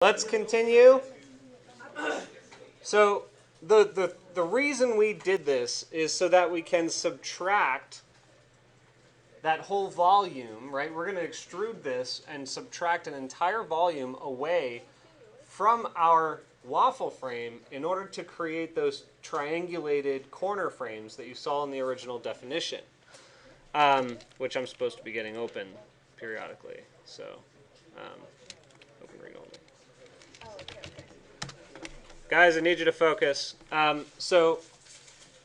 Let's continue. So the reason we did this is so that we can subtract that whole volume, right? We're going to extrude this and subtract an entire volume away from our waffle frame in order to create those triangulated corner frames that you saw in the original definition, which I'm supposed to be getting open periodically. So open read only. Guys, I need you to focus. So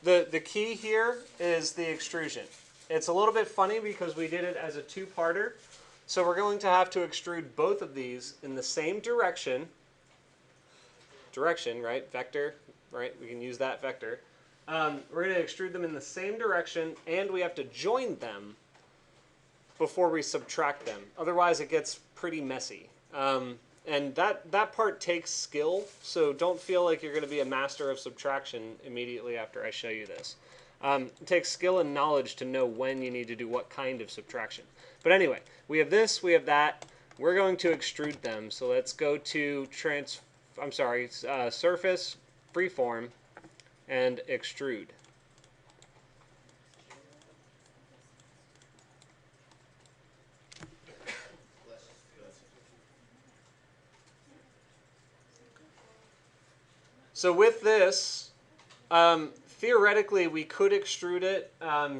the key here is the extrusion. It's a little bit funny because we did it as a two-parter. So we're going to have to extrude both of these in the same direction. Direction, right? Vector, right? We can use that vector. We're going to extrude them in the same direction, and we have to join them before we subtract them. Otherwise, it gets pretty messy. And that part takes skill, so don't feel like you're going to be a master of subtraction immediately after I show you this. It takes skill and knowledge to know when you need to do what kind of subtraction. But anyway, we have this, we have that. We're going to extrude them. So let's go to surface, freeform, and extrude. So with this, theoretically, we could extrude it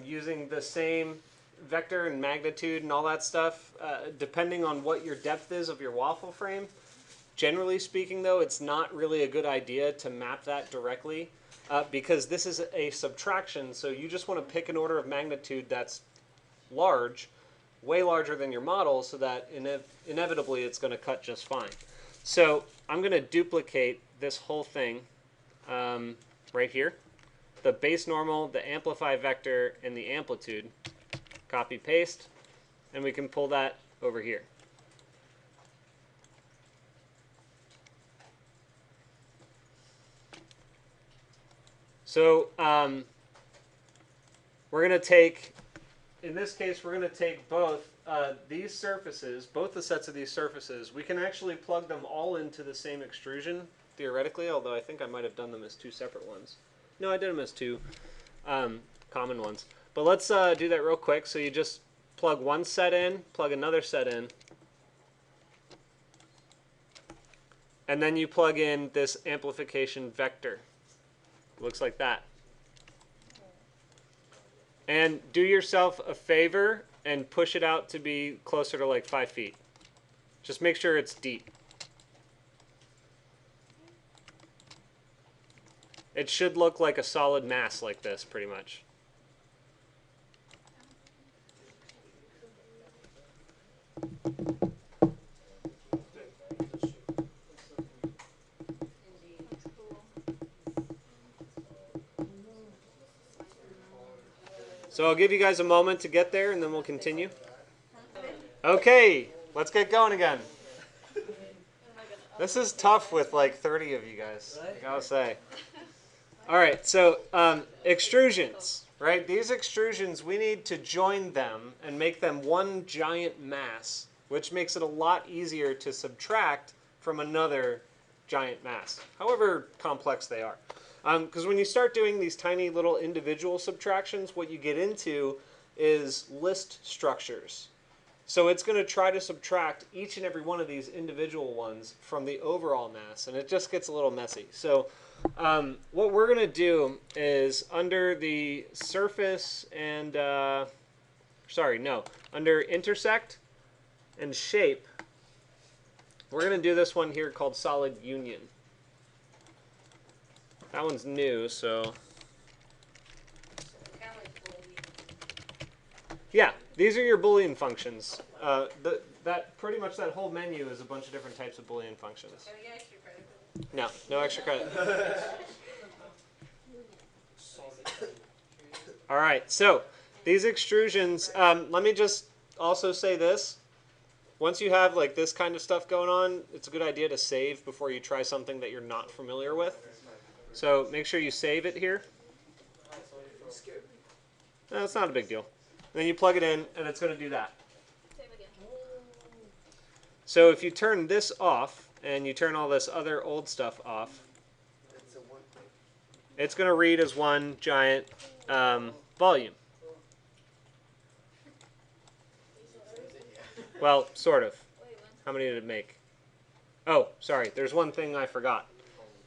using the same vector and magnitude and all that stuff, depending on what your depth is of your waffle frame. Generally speaking, though, it's not really a good idea to map that directly because this is a subtraction, so you just want to pick an order of magnitude that's large, way larger than your model, so that inevitably it's going to cut just fine. So I'm going to duplicate this whole thing right here. The base normal, the amplify vector, and the amplitude. Copy, paste, and we can pull that over here. So we're going to take, in this case, we're going to take both these surfaces, both the sets of these surfaces. We can actually plug them all into the same extrusion, theoretically, although I think I might have done them as two separate ones. No, I did them as two common ones. But let's do that real quick. So you just plug one set in, plug another set in, and then you plug in this amplification vector. Looks like that. And do yourself a favor and push it out to be closer to like 5 feet. Just make sure it's deep. It should look like a solid mass like this, pretty much. So I'll give you guys a moment to get there, and then we'll continue. Okay, let's get going again. This is tough with like 30 of you guys, I gotta say. All right, so extrusions, right? These extrusions, we need to join them and make them one giant mass, which makes it a lot easier to subtract from another giant mass, however complex they are. Because when you start doing these tiny little individual subtractions, what you get into is list structures. So it's going to try to subtract each and every one of these individual ones from the overall mass, and it just gets a little messy. So what we're going to do is under the surface and, under intersect and shape, we're going to do this one here called solid union. That one's new, so. Yeah, these are your Boolean functions. Pretty much that whole menu is a bunch of different types of Boolean functions. Any extra credit? No, no extra credit. All right, so these extrusions, let me just also say this. Once you have like this kind of stuff going on, it's a good idea to save before you try something that you're not familiar with. So make sure you save it here. No, it's not a big deal. And then you plug it in, and it's going to do that. Save again. So if you turn this off and you turn all this other old stuff off, it's going to read as one giant volume. Well, sort of. How many did it make? Oh, sorry, there's one thing I forgot.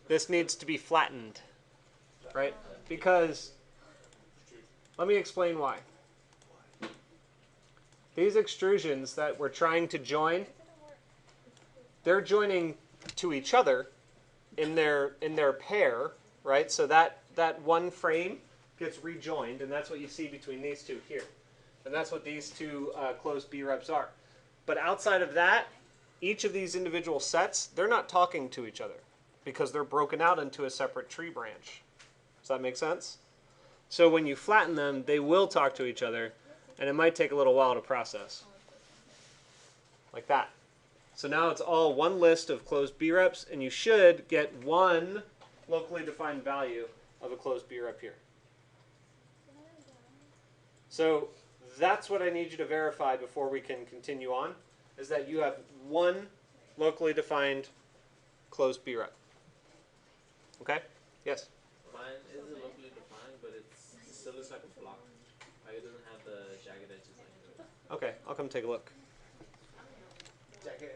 This needs to be flattened, right? Because, let me explain why. These extrusions that we're trying to join, they're joining to each other in their pair, right? So that one frame gets rejoined, and that's what you see between these two here. And that's what these two closed B-reps are. But outside of that, each of these individual sets, they're not talking to each other because they're broken out into a separate tree branch. Does that make sense? So when you flatten them, they will talk to each other, and it might take a little while to process. Like that. So now it's all one list of closed B-reps, and you should get one locally defined value of a closed B-rep here. So that's what I need you to verify before we can continue on, is that you have one locally defined closed B-rep. Okay? Yes? Mine isn't locally defined, but it still looks like a block. Like it doesn't have the jagged edges like yours. Okay, I'll come take a look. Jagged